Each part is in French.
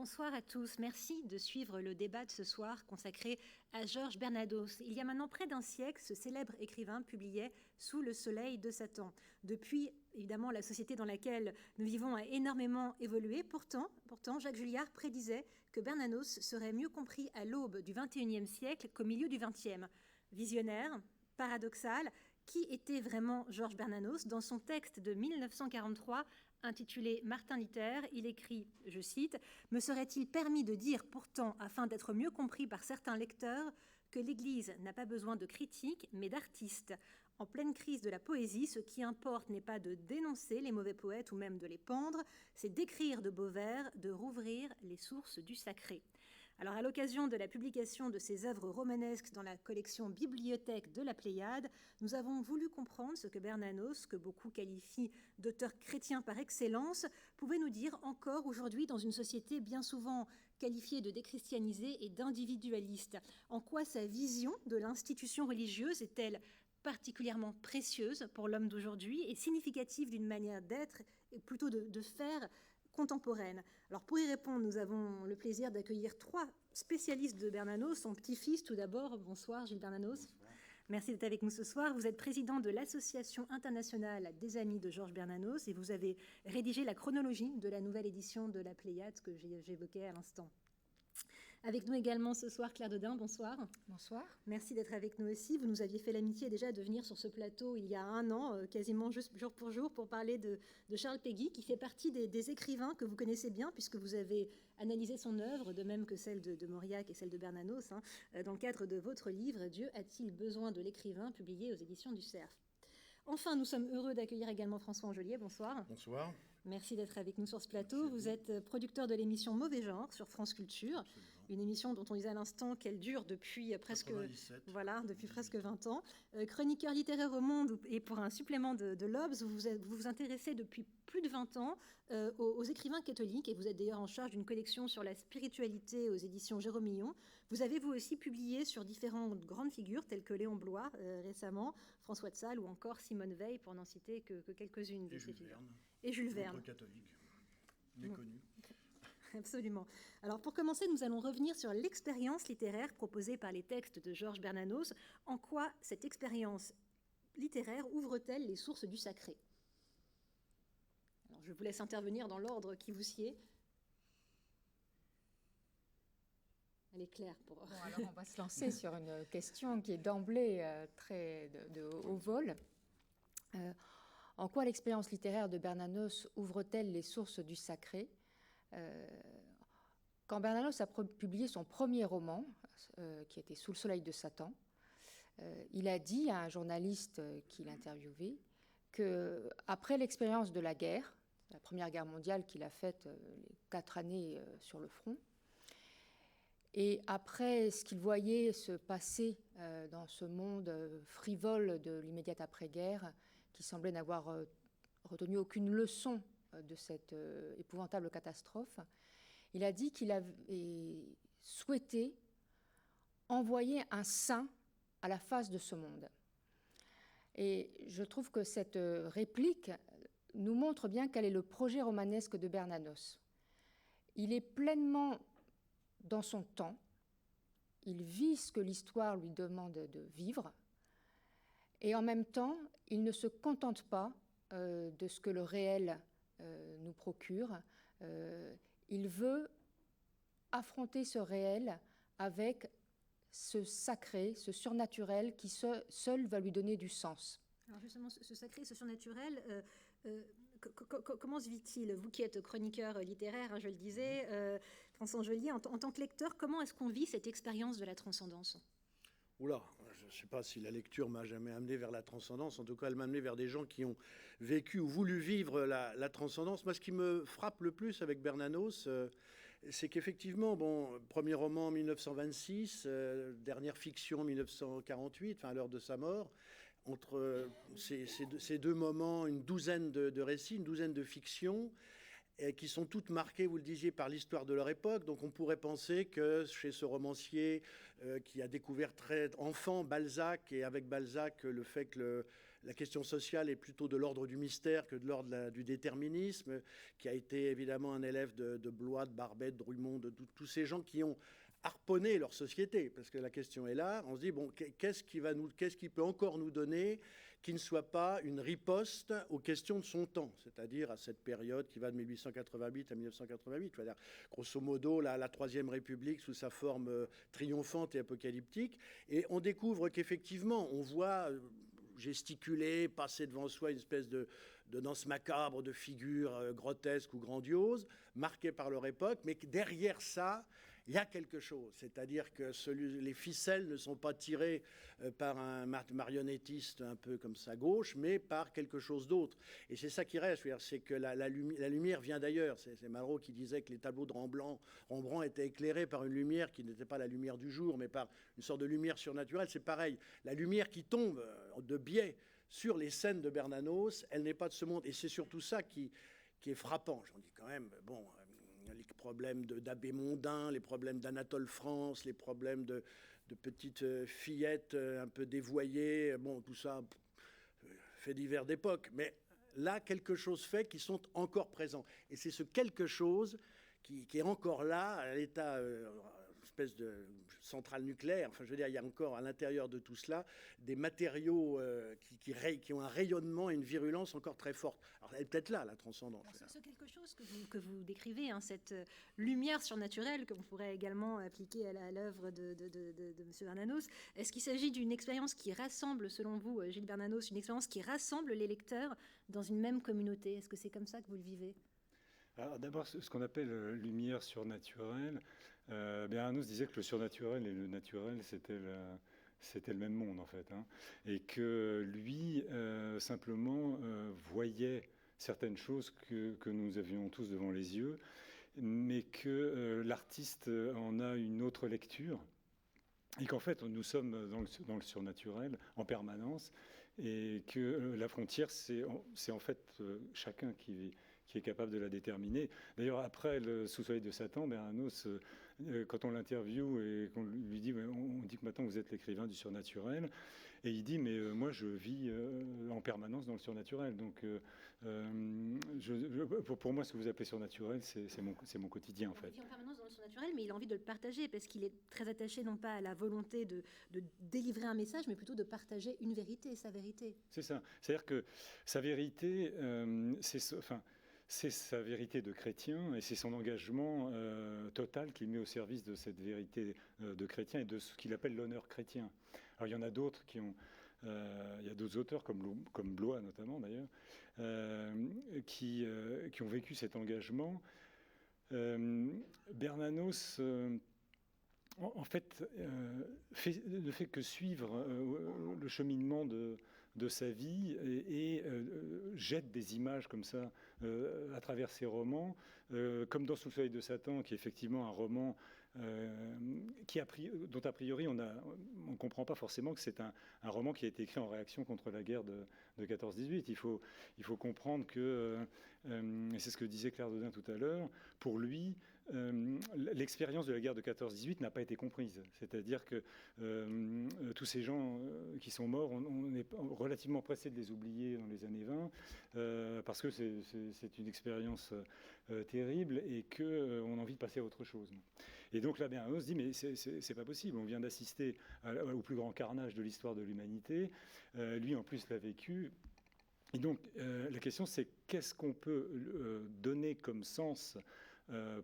bonsoir à tous. Merci de suivre le débat de ce soir consacré à Georges Bernanos. Il y a maintenant près d'un siècle, ce célèbre écrivain publiait « Sous le soleil de Satan ». Depuis, évidemment, la société dans laquelle nous vivons a énormément évolué. Pourtant, Jacques Julliard prédisait que Bernanos serait mieux compris à l'aube du XXIe siècle qu'au milieu du XXe. Visionnaire, paradoxal, qui était vraiment Georges Bernanos? Dans son texte de 1943, intitulé Martin Luther, il écrit, je cite, « Me serait-il permis de dire pourtant, afin d'être mieux compris par certains lecteurs, que l'Église n'a pas besoin de critiques, mais d'artistes. En pleine crise de la poésie, ce qui importe n'est pas de dénoncer les mauvais poètes ou même de les pendre, c'est d'écrire de beaux vers, de rouvrir les sources du sacré. » Alors, à l'occasion de la publication de ces œuvres romanesques dans la collection Bibliothèque de la Pléiade, nous avons voulu comprendre ce que Bernanos, que beaucoup qualifient d'auteur chrétien par excellence, pouvait nous dire encore aujourd'hui dans une société bien souvent qualifiée de déchristianisée et d'individualiste. En quoi sa vision de l'institution religieuse est-elle particulièrement précieuse pour l'homme d'aujourd'hui et significative d'une manière d'être et plutôt de faire contemporaine. Alors pour y répondre, nous avons le plaisir d'accueillir trois spécialistes de Bernanos. Son petit-fils, tout d'abord. Bonsoir, Gilles Bernanos. Bonsoir. Merci d'être avec nous ce soir. Vous êtes président de l'Association internationale des amis de Georges Bernanos et vous avez rédigé la chronologie de la nouvelle édition de la Pléiade que j'évoquais à l'instant. Avec nous également ce soir, Claire Dodin, bonsoir. Bonsoir. Merci d'être avec nous aussi. Vous nous aviez fait l'amitié déjà de venir sur ce plateau il y a un an, quasiment juste jour pour parler de Charles Péguy, qui fait partie des écrivains que vous connaissez bien, puisque vous avez analysé son œuvre, de même que celle de Mauriac et celle de Bernanos, dans le cadre de votre livre « Dieu a-t-il besoin de l'écrivain ?» publié aux éditions du Cerf. Enfin, nous sommes heureux d'accueillir également François Angelier. Bonsoir. Bonsoir. Merci d'être avec nous sur ce plateau. Vous êtes producteur de l'émission Mauvais Genre sur France Culture, absolument. Une émission dont on disait à l'instant qu'elle dure depuis presque 20 ans. Chroniqueur littéraire au Monde et pour un supplément de l'Obs, vous vous intéressez depuis plus de 20 ans aux écrivains catholiques et vous êtes d'ailleurs en charge d'une collection sur la spiritualité aux éditions Jérôme Millon. Vous avez vous aussi publié sur différentes grandes figures telles que Léon Bloy récemment, François de Sales ou encore Simone Veil pour n'en citer que quelques-unes de ces figures. Et Jules Verne. Catholique, méconnu. Absolument. Alors pour commencer, nous allons revenir sur l'expérience littéraire proposée par les textes de Georges Bernanos. En quoi cette expérience littéraire ouvre-t-elle les sources du sacré? Alors je vous laisse intervenir dans l'ordre qui vous sied. Elle est claire pour... Bon, alors on va se lancer sur une question qui est d'emblée très de haut vol. En quoi l'expérience littéraire de Bernanos ouvre-t-elle les sources du sacré? Quand Bernanos a publié son premier roman, qui était Sous le soleil de Satan, il a dit à un journaliste qui l'interviewait qu'après l'expérience de la guerre, la Première Guerre mondiale qu'il a faite les 4 années sur le front, et après ce qu'il voyait se passer dans ce monde frivole de l'immédiate après-guerre, qui semblait n'avoir retenu aucune leçon de cette épouvantable catastrophe, il a dit qu'il avait souhaité envoyer un saint à la face de ce monde. Et je trouve que cette réplique nous montre bien quel est le projet romanesque de Bernanos. Il est pleinement dans son temps, il vit ce que l'histoire lui demande de vivre, et en même temps, il ne se contente pas de ce que le réel nous procure. Il veut affronter ce réel avec ce sacré, ce surnaturel qui seul va lui donner du sens. Alors justement, ce sacré, ce surnaturel, comment se vit-il? Vous qui êtes chroniqueur littéraire, je le disais, François Angelier, en tant que lecteur, comment est-ce qu'on vit cette expérience de la transcendance? Oula, je ne sais pas si la lecture m'a jamais amené vers la transcendance. En tout cas, elle m'a amené vers des gens qui ont vécu ou voulu vivre la transcendance. Moi, ce qui me frappe le plus avec Bernanos, c'est qu'effectivement, premier roman en 1926, dernière fiction en 1948, à l'heure de sa mort. Entre ces deux moments, une douzaine de récits, une douzaine de fictions, qui sont toutes marquées, vous le disiez, par l'histoire de leur époque. Donc on pourrait penser que chez ce romancier qui a découvert très enfant Balzac, et avec Balzac le fait que la question sociale est plutôt de l'ordre du mystère que de l'ordre du déterminisme, qui a été évidemment un élève de Blois, de Barbet, de Drummond, de tous ces gens qui ont harponné leur société, parce que la question est là, on se dit, bon, qu'est-ce qui peut encore nous donner qui ne soit pas une riposte aux questions de son temps, c'est-à-dire à cette période qui va de 1888 à 1988. C'est-à-dire, grosso modo, la Troisième République sous sa forme triomphante et apocalyptique. Et on découvre qu'effectivement, on voit gesticuler, passer devant soi une espèce de danse macabre de figures grotesques ou grandioses, marquées par leur époque, mais que derrière ça, il y a quelque chose, c'est-à-dire que les ficelles ne sont pas tirées par un marionnettiste un peu comme ça gauche, mais par quelque chose d'autre. Et c'est ça qui reste, c'est que la lumière vient d'ailleurs. C'est Malraux qui disait que les tableaux de Rembrandt étaient éclairés par une lumière qui n'était pas la lumière du jour, mais par une sorte de lumière surnaturelle. C'est pareil, la lumière qui tombe de biais sur les scènes de Bernanos, elle n'est pas de ce monde. Et c'est surtout ça qui est frappant. J'en dis quand même, bon... les problèmes d'Abbé Mondain, les problèmes d'Anatole France, les problèmes de petites fillettes un peu dévoyées, bon, tout ça, fait divers d'époque. Mais là, quelque chose fait qui sont encore présents. Et c'est ce quelque chose qui est encore là, à l'état, espèce de centrale nucléaire. Enfin, je veux dire, il y a encore à l'intérieur de tout cela des matériaux qui ont un rayonnement et une virulence encore très forte. Alors, elle est peut-être là, la transcendance. C'est quelque chose que vous décrivez, hein, cette lumière surnaturelle qu'on pourrait également appliquer à l'œuvre de M. Bernanos. Est-ce qu'il s'agit d'une expérience qui rassemble, selon vous, Gilles Bernanos, une expérience qui rassemble les lecteurs dans une même communauté? Est-ce que c'est comme ça que vous le vivez? Alors, d'abord, ce qu'on appelle lumière surnaturelle, Bernanos disait que le surnaturel et le naturel, c'était le même monde, en fait. Hein, et que lui, simplement, voyait certaines choses que nous avions tous devant les yeux, mais que l'artiste en a une autre lecture, et qu'en fait, nous sommes dans le surnaturel en permanence, et que la frontière, c'est en fait chacun qui est capable de la déterminer. D'ailleurs, après le Sous-soleil de Satan, Bernanos, quand on l'interviewe et qu'on lui dit, on dit que maintenant vous êtes l'écrivain du surnaturel, et il dit, mais moi je vis en permanence dans le surnaturel. Donc, pour moi, ce que vous appelez surnaturel, c'est mon quotidien, en fait. Il vit en permanence dans le surnaturel, mais il a envie de le partager parce qu'il est très attaché, non pas à la volonté de délivrer un message, mais plutôt de partager une vérité, sa vérité. C'est ça. C'est-à-dire que sa vérité, c'est sa vérité de chrétien et c'est son engagement total qu'il met au service de cette vérité de chrétien et de ce qu'il appelle l'honneur chrétien. Alors il y en a d'autres qui ont... il y a d'autres auteurs, comme Blois notamment d'ailleurs, qui ont vécu cet engagement. Bernanos, en fait, ne fait que suivre le cheminement de sa vie et jette des images comme ça à travers ses romans, comme dans Sous le soleil de Satan, qui est effectivement un roman dont a priori on ne comprend pas forcément que c'est un roman qui a été écrit en réaction contre la guerre de 14-18. Il faut comprendre que, et c'est ce que disait Claire Dodin tout à l'heure, pour lui, l'expérience de la guerre de 14-18 n'a pas été comprise. C'est-à-dire que tous ces gens qui sont morts, on est relativement pressé de les oublier dans les années 20, parce que c'est une expérience terrible et qu'on a envie de passer à autre chose. Et donc là, on se dit, mais c'est pas possible. On vient d'assister au plus grand carnage de l'histoire de l'humanité. Lui, en plus, l'a vécu. Et donc, la question, c'est qu'est-ce qu'on peut donner comme sens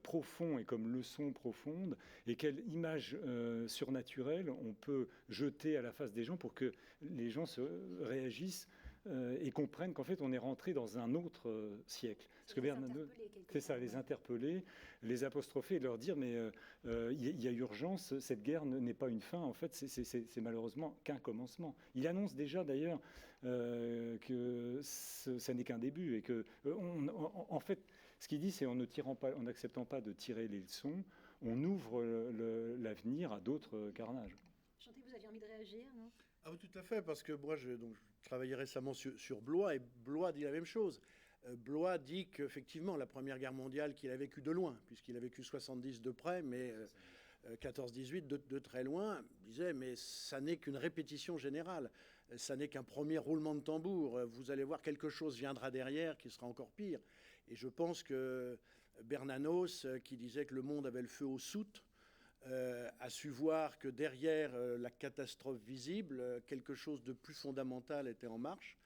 profond et comme leçon profonde, et quelle image surnaturelle on peut jeter à la face des gens pour que les gens se réagissent et comprennent qu'en fait on est rentré dans un autre siècle. Parce que Bernanos, c'est ça, les interpeller, les apostropher et leur dire mais il y a urgence, cette guerre n'est pas une fin, en fait c'est malheureusement qu'un commencement. Il annonce déjà d'ailleurs que ça n'est qu'un début et que en fait ce qu'il dit, c'est en n'acceptant pas de tirer les leçons, on ouvre l'avenir à d'autres carnages. Chanté, vous aviez envie de réagir, non? Ah oui, tout à fait, parce que moi, je travaillais récemment sur Blois, et Blois dit la même chose. Blois dit qu'effectivement, la Première Guerre mondiale qu'il a vécue de loin, puisqu'il a vécu 70 de près, mais 14-18 de très loin, disait, mais ça n'est qu'une répétition générale. ça n'est qu'un premier roulement de tambour. Vous allez voir, quelque chose viendra derrière qui sera encore pire. Et je pense que Bernanos, qui disait que le monde avait le feu aux soutes, a su voir que derrière la catastrophe visible, quelque chose de plus fondamental était en marche.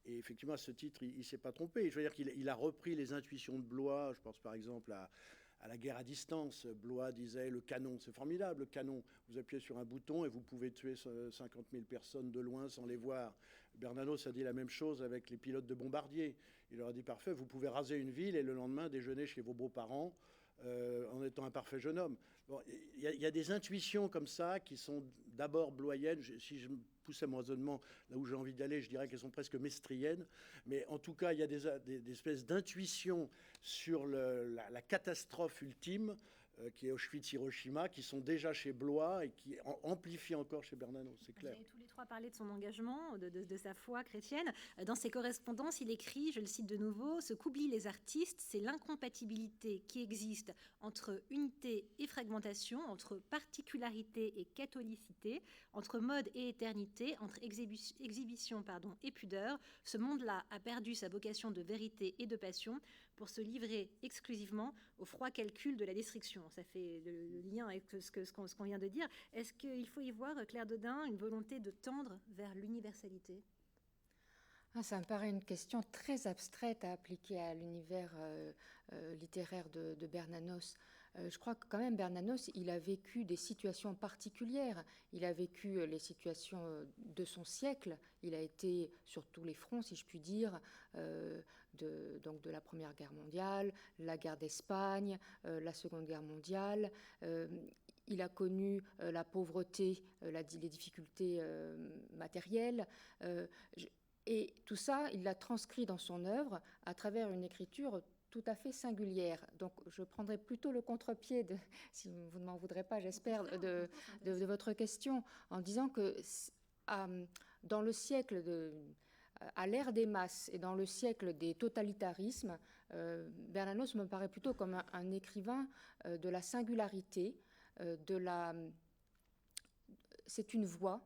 Et effectivement, à ce titre, il ne s'est pas trompé. Je veux dire qu'il a repris les intuitions de Blois. Je pense par exemple à la guerre à distance. Blois disait le canon, c'est formidable, le canon. Vous appuyez sur un bouton et vous pouvez tuer 50 000 personnes de loin sans les voir. Bernanos a dit la même chose avec les pilotes de bombardiers. Il leur a dit parfait, vous pouvez raser une ville et le lendemain déjeuner chez vos beaux-parents en étant un parfait jeune homme. Bon, y a des intuitions comme ça qui sont d'abord bloyennes. Si je me poussais mon raisonnement là où j'ai envie d'aller, je dirais qu'elles sont presque mestriennes. Mais en tout cas, il y a des espèces d'intuitions sur la catastrophe ultime qui est Auschwitz-Hiroshima, qui sont déjà chez Blois et qui amplifient encore chez Bernanos, c'est clair. Vous avez tous les trois parlé de son engagement, de sa foi chrétienne. Dans ses correspondances, il écrit, je le cite de nouveau, « Ce qu'oublient les artistes, c'est l'incompatibilité qui existe entre unité et fragmentation, entre particularité et catholicité, entre mode et éternité, entre exhibition et pudeur. Ce monde-là a perdu sa vocation de vérité et de passion pour se livrer exclusivement au froid calcul de la destruction. » Ça fait le lien avec ce qu'on vient de dire. Est-ce qu'il faut y voir, Claire Dodin, une volonté de tendre vers l'universalité ? Ça me paraît une question très abstraite à appliquer à l'univers littéraire de Bernanos. Je crois que quand même Bernanos, il a vécu des situations particulières. Il a vécu les situations de son siècle. Il a été sur tous les fronts, si je puis dire, donc de la Première Guerre mondiale, la guerre d'Espagne, la Seconde Guerre mondiale. Il a connu la pauvreté, les difficultés matérielles. Et tout ça, il l'a transcrit dans son œuvre à travers une écriture tout à fait singulière. Donc, je prendrai plutôt le contre-pied, si vous ne m'en voudrez pas, j'espère, de votre question, en disant que dans le siècle à l'ère des masses et dans le siècle des totalitarismes, Bernanos me paraît plutôt comme un écrivain de la singularité, c'est une voix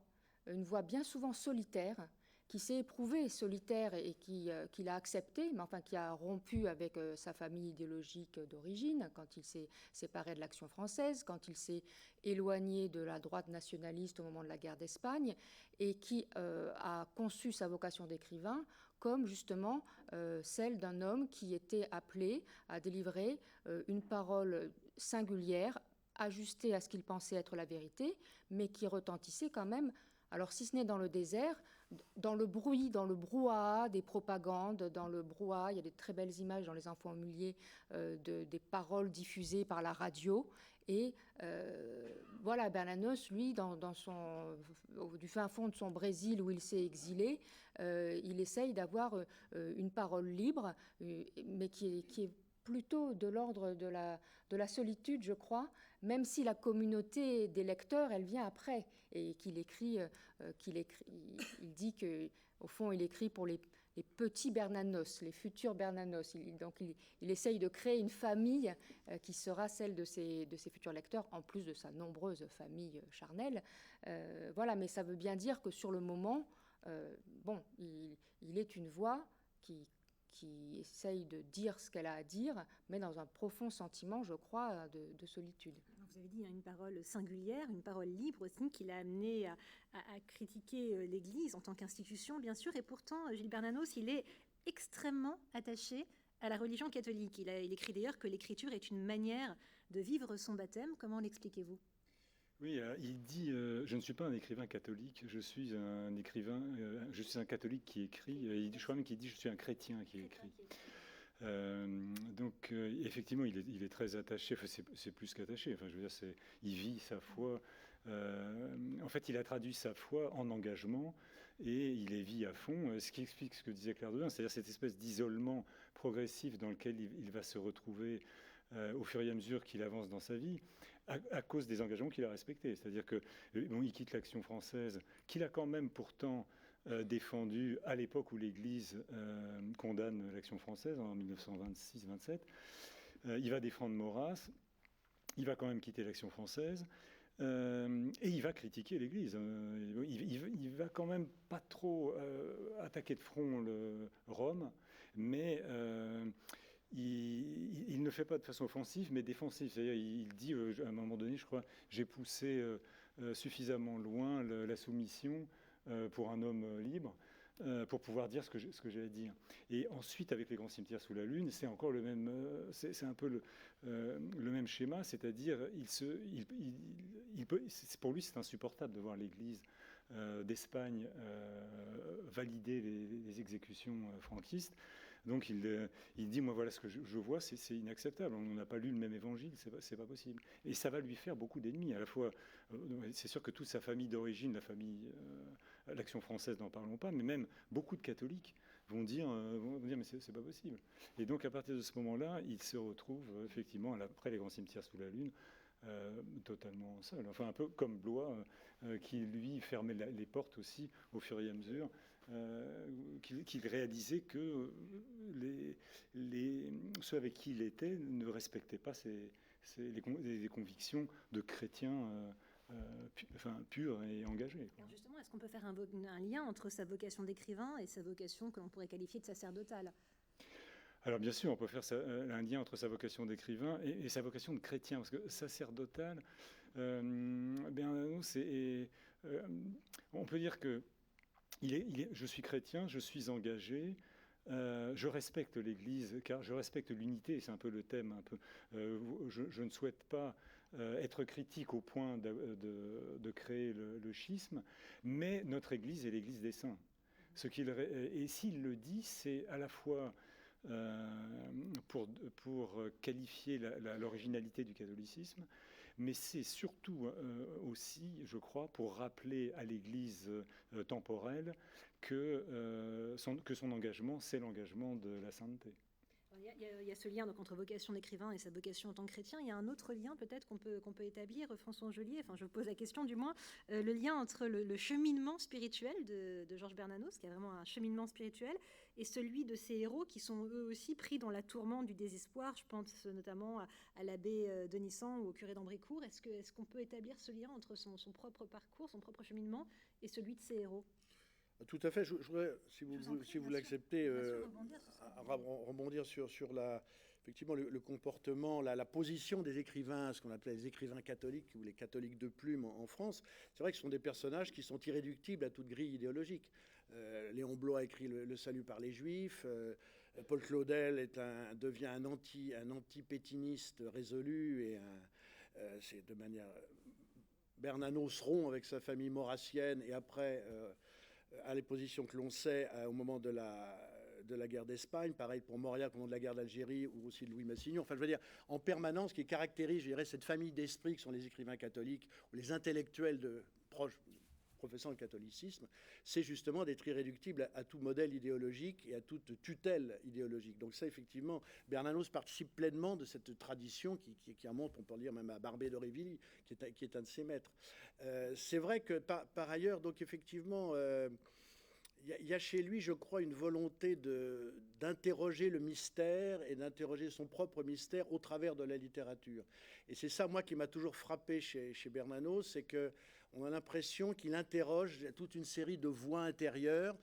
bien souvent solitaire, qui s'est éprouvé solitaire et qui l'a accepté, mais enfin qui a rompu avec sa famille idéologique d'origine, quand il s'est séparé de l'Action française, quand il s'est éloigné de la droite nationaliste au moment de la guerre d'Espagne, et qui a conçu sa vocation d'écrivain comme justement celle d'un homme qui était appelé à délivrer une parole singulière, ajustée à ce qu'il pensait être la vérité, mais qui retentissait quand même, alors si ce n'est dans le désert, dans le bruit, dans le brouhaha des propagandes, dans le brouhaha, il y a de très belles images dans Les Enfants humiliés des paroles diffusées par la radio. Et voilà, Bernanos, lui, du fin fond de son Brésil où il s'est exilé, il essaye d'avoir une parole libre, mais qui est plutôt de l'ordre de la solitude, je crois, même si la communauté des lecteurs, elle vient après, et il dit qu'au fond, il écrit pour les petits Bernanos, les futurs Bernanos. Donc, il essaye de créer une famille qui sera celle de ses futurs lecteurs, en plus de sa nombreuse famille charnelle. Voilà, mais ça veut bien dire que sur le moment, il est une voix qui essaye de dire ce qu'elle a à dire, mais dans un profond sentiment, je crois, de solitude. Vous avez dit une parole singulière, une parole libre aussi, qui l'a amené à critiquer l'Église en tant qu'institution, bien sûr, et pourtant, Gilles Bernanos, il est extrêmement attaché à la religion catholique. Il écrit d'ailleurs que l'écriture est une manière de vivre son baptême. Comment l'expliquez-vous ? Oui, il dit je ne suis pas un écrivain catholique, je suis un écrivain, je suis un catholique qui écrit. Je crois même qu'il dit je suis un chrétien qui écrit. Donc effectivement, il est très attaché. Enfin, c'est plus qu'attaché. Enfin, je veux dire, il vit sa foi. En fait, il a traduit sa foi en engagement et il les vit à fond. Ce qui explique ce que disait Claire Dodin, c'est-à-dire cette espèce d'isolement progressif dans lequel il va se retrouver au fur et à mesure qu'il avance dans sa vie, à cause des engagements qu'il a respectés. C'est-à-dire que il quitte l'Action française, qu'il a quand même pourtant défendu à l'époque où l'Église condamne l'Action française, en 1926-27. Il va défendre Maurras, il va quand même quitter l'Action française. Et il va critiquer l'Église. Il va quand même pas trop attaquer de front Rome, mais il ne fait pas de façon offensive, mais défensive. C'est-à-dire, il dit à un moment donné, je crois, j'ai poussé suffisamment loin la soumission pour un homme libre. Pour pouvoir dire ce que j'allais dire. Et ensuite, avec les grands cimetières sous la Lune, c'est encore le même, c'est un peu le même schéma, c'est-à-dire pour lui, c'est insupportable de voir l'Église d'Espagne valider les exécutions franquistes. Donc il dit, moi voilà ce que je vois, c'est inacceptable. On n'a pas lu le même évangile, c'est pas possible. Et ça va lui faire beaucoup d'ennemis. À la fois, c'est sûr que toute sa famille d'origine, la famille l'Action française, n'en parlons pas, mais même beaucoup de catholiques vont dire mais c'est pas possible. Et donc à partir de ce moment-là, il se retrouve effectivement après les grands cimetières sous la Lune, totalement seul. Enfin un peu comme Blois, qui lui fermait les portes aussi au fur et à mesure. Qu'il réalisait que ceux avec qui il était ne respectaient pas les convictions de chrétiens purs et engagés. Alors justement, est-ce qu'on peut faire un lien entre sa vocation d'écrivain et sa vocation que l'on pourrait qualifier de sacerdotale ? Alors bien sûr, on peut faire un lien entre sa vocation d'écrivain et sa vocation de chrétien, parce que sacerdotale, on peut dire que je suis chrétien, je suis engagé, je respecte l'Église, car je respecte l'unité, c'est un peu le thème. Je ne souhaite pas être critique au point de créer le schisme, mais notre Église est l'Église des saints. Et s'il le dit, c'est à la fois pour qualifier l'originalité du catholicisme, mais c'est surtout aussi, je crois, pour rappeler à l'Église temporelle que son engagement, c'est l'engagement de la sainteté. Il y a ce lien donc, entre vocation d'écrivain et sa vocation en tant que chrétien. Il y a un autre lien peut-être qu'on peut établir, François Angelier, enfin je vous pose la question du moins, le lien entre le cheminement spirituel de Georges Bernanos, qui a vraiment un cheminement spirituel, et celui de ces héros qui sont eux aussi pris dans la tourmente du désespoir. Je pense notamment à l'abbé Denissan ou au curé d'Ambrécourt. Est-ce qu'on peut établir ce lien entre son propre parcours, son propre cheminement et celui de ces héros ? Tout à fait. Je voudrais, si vous l'acceptez, rebondir sur effectivement le comportement, la position des écrivains, ce qu'on appelait les écrivains catholiques ou les catholiques de plume en France. C'est vrai que ce sont des personnages qui sont irréductibles à toute grille idéologique. Léon Bloy a écrit Le salut par les Juifs. Paul Claudel devient un anti-pétiniste résolu et c'est de manière Bernanos rompt avec sa famille maurassienne et après à les positions que l'on sait au moment de la guerre d'Espagne, pareil pour Mauriac au moment de la guerre d'Algérie ou aussi de Louis Massignon. Enfin, je veux dire, en permanence, ce qui caractérise, je dirais, cette famille d'esprit que sont les écrivains catholiques ou les intellectuels proches professant le catholicisme, c'est justement d'être irréductible à tout modèle idéologique et à toute tutelle idéologique. Donc ça, effectivement, Bernanos participe pleinement de cette tradition qui remonte, on peut dire même à Barbé d'Aurevilly, qui est un de ses maîtres. C'est vrai que par ailleurs, donc effectivement, il y a chez lui, je crois, une volonté d'interroger le mystère et d'interroger son propre mystère au travers de la littérature. Et c'est ça, moi, qui m'a toujours frappé chez Bernanos, c'est qu'on a l'impression qu'il interroge toute une série de voix intérieures.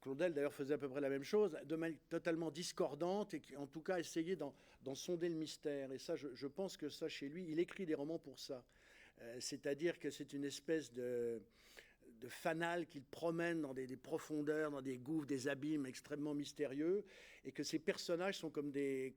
Claudel, d'ailleurs, faisait à peu près la même chose, de manière totalement discordante et qui, en tout cas, essayait d'en sonder le mystère. Et ça, je pense que ça, chez lui, il écrit des romans pour ça. C'est-à-dire que c'est une espèce de fanal qu'il promène dans des profondeurs, dans des gouffres, des abîmes extrêmement mystérieux, et que ces personnages sont comme des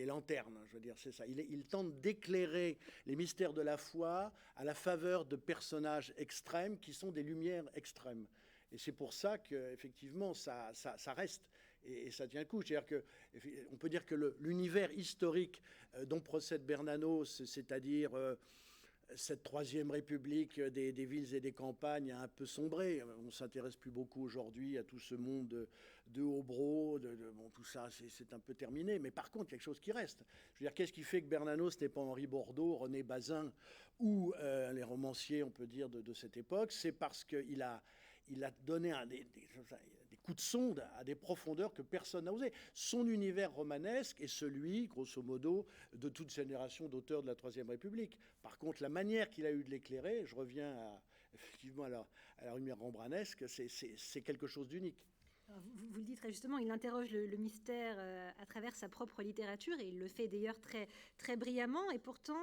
lanternes, je veux dire, c'est ça. Il tente d'éclairer les mystères de la foi à la faveur de personnages extrêmes qui sont des lumières extrêmes. Et c'est pour ça qu'effectivement, ça reste, et ça tient le coup. C'est-à-dire qu'on peut dire que l'univers historique dont procède Bernanos, c'est-à-dire cette Troisième République des villes et des campagnes a un peu sombré. On ne s'intéresse plus beaucoup aujourd'hui à tout ce monde de Hobro, bon, tout ça, c'est un peu terminé. Mais par contre, quelque chose qui reste. Je veux dire, qu'est-ce qui fait que Bernanos n'est pas Henri Bordeaux, René Bazin ou les romanciers, on peut dire, de cette époque? C'est parce qu'il il a donné des coups de sonde à des profondeurs que personne n'a osé. Son univers romanesque est celui, grosso modo, de toute génération d'auteurs de la Troisième République. Par contre, la manière qu'il a eu de l'éclairer, je reviens effectivement à la lumière rembranesque, c'est quelque chose d'unique. Vous le dites très justement, il interroge le mystère à travers sa propre littérature, et il le fait d'ailleurs très, très brillamment, et pourtant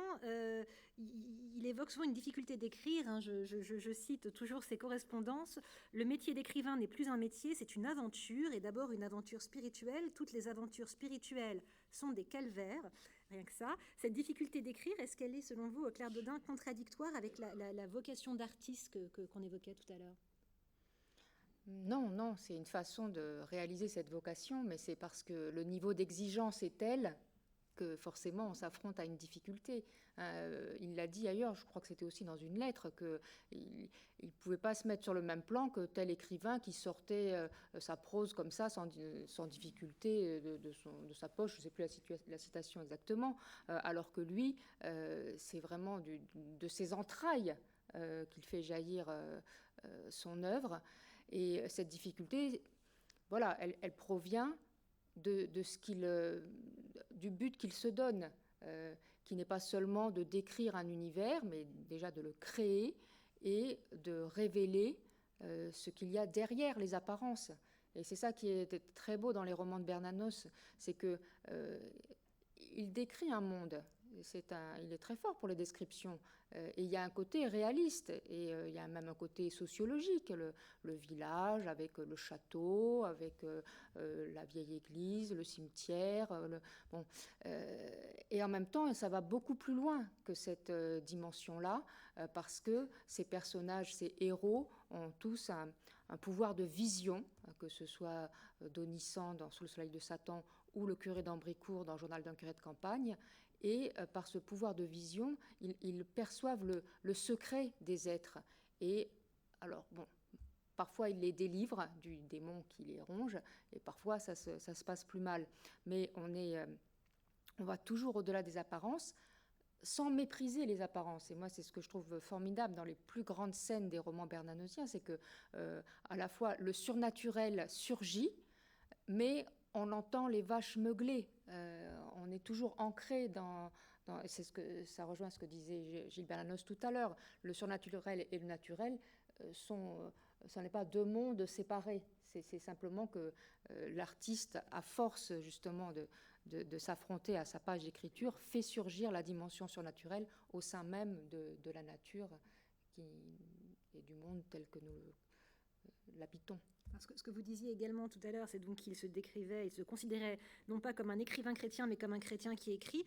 il évoque souvent une difficulté d'écrire, hein. Je cite toujours ses correspondances: le métier d'écrivain n'est plus un métier, c'est une aventure, et d'abord une aventure spirituelle. Toutes les aventures spirituelles sont des calvaires. Rien que ça. Cette difficulté d'écrire, est-ce qu'elle est, selon vous, Claire Dodin, contradictoire avec la vocation d'artiste qu'on évoquait tout à l'heure? Non, non, c'est une façon de réaliser cette vocation, mais c'est parce que le niveau d'exigence est tel que forcément on s'affronte à une difficulté. Il l'a dit ailleurs, je crois que c'était aussi dans une lettre, qu'il ne pouvait pas se mettre sur le même plan que tel écrivain qui sortait sa prose comme ça, sans difficulté de sa poche, je ne sais plus la citation exactement, alors que lui, c'est vraiment de ses entrailles qu'il fait jaillir son œuvre. Et cette difficulté, voilà, elle provient du but qu'il se donne, qui n'est pas seulement de décrire un univers, mais déjà de le créer et de révéler ce qu'il y a derrière les apparences. Et c'est ça qui est très beau dans les romans de Bernanos, c'est que il décrit un monde. Il est très fort pour les descriptions. Et il y a un côté réaliste, et il y a même un côté sociologique, le village avec le château, avec la vieille église, le cimetière. Et en même temps, ça va beaucoup plus loin que cette dimension-là, parce que ces personnages, ces héros, ont tous un pouvoir de vision, que ce soit Donissan dans Sous le soleil de Satan ou le curé d'Ambricourt dans Journal d'un curé de campagne. Et par ce pouvoir de vision, ils perçoivent le secret des êtres. Et alors, bon, parfois ils les délivrent du démon qui les ronge, et parfois ça se passe plus mal. Mais on va toujours au-delà des apparences, sans mépriser les apparences. Et moi, c'est ce que je trouve formidable dans les plus grandes scènes des romans bernanosiens, c'est que à la fois le surnaturel surgit, mais on entend les vaches meugler. On est toujours ancré dans ça rejoint ce que disait Gilles Bernanos tout à l'heure. Le surnaturel et le naturel ce n'est pas deux mondes séparés. C'est simplement que l'artiste, à force justement de s'affronter à sa page d'écriture, fait surgir la dimension surnaturelle au sein même de la nature et du monde tel que nous l'habitons. Parce que ce que vous disiez également tout à l'heure, c'est donc qu'il se décrivait, il se considérait non pas comme un écrivain chrétien, mais comme un chrétien qui écrit.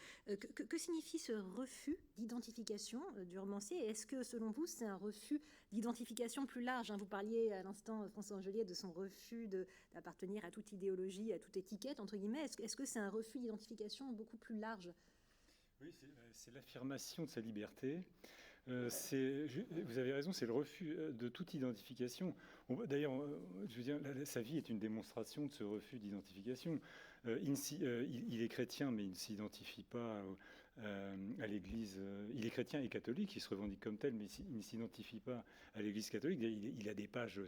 Que signifie ce refus d'identification du romancier? Est-ce que, selon vous, c'est un refus d'identification plus large, hein? Vous parliez à l'instant, François Angelier, de son refus d'appartenir à toute idéologie, à toute étiquette, entre guillemets. Est-ce que c'est un refus d'identification beaucoup plus large? Oui, c'est l'affirmation de sa liberté. Vous avez raison, c'est le refus de toute identification. D'ailleurs, je veux dire, sa vie est une démonstration de ce refus d'identification. Il est chrétien, mais il ne s'identifie pas à l'Église. Il est chrétien et catholique, il se revendique comme tel, mais il ne s'identifie pas à l'Église catholique. Il a des pages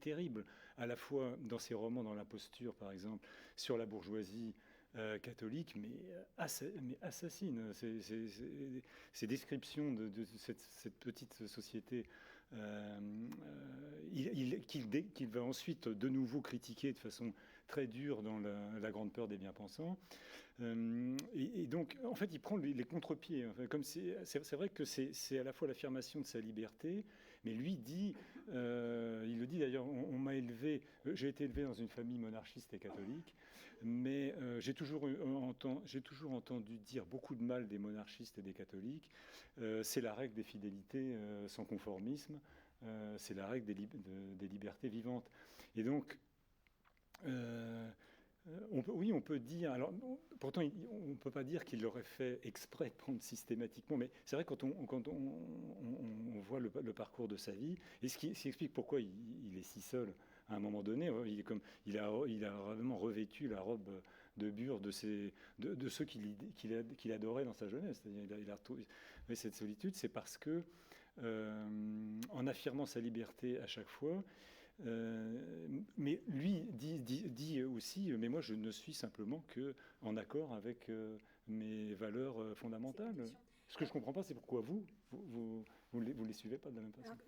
terribles, à la fois dans ses romans, dans l'imposture, par exemple, sur la bourgeoisie catholique, mais assassine. Ces descriptions de cette petite société qu'il va ensuite de nouveau critiquer de façon très dure dans la grande peur des bien-pensants. Et donc, en fait, il prend les contre-pieds. Enfin, comme c'est vrai que c'est à la fois l'affirmation de sa liberté, mais lui dit, il le dit d'ailleurs, on m'a élevé, j'ai été élevé dans une famille monarchiste et catholique, mais j'ai toujours entendu dire beaucoup de mal des monarchistes et des catholiques. C'est la règle des fidélités sans conformisme, c'est la règle des libertés vivantes. Et donc, on peut dire, alors pourtant on ne peut pas dire qu'il l'aurait fait exprès de prendre systématiquement, mais c'est vrai quand on voit le parcours de sa vie, et ce qui explique pourquoi il est si seul à un moment donné. Il a vraiment revêtu la robe de bure de ceux qu'il adorait dans sa jeunesse. C'est-à-dire, il a retrouvé cette solitude, c'est parce que en affirmant sa liberté à chaque fois, Mais lui dit aussi, mais moi je ne suis simplement qu'en accord avec mes valeurs fondamentales. Ce que je ne comprends pas, c'est pourquoi vous les suivez pas de la même façon. Alors,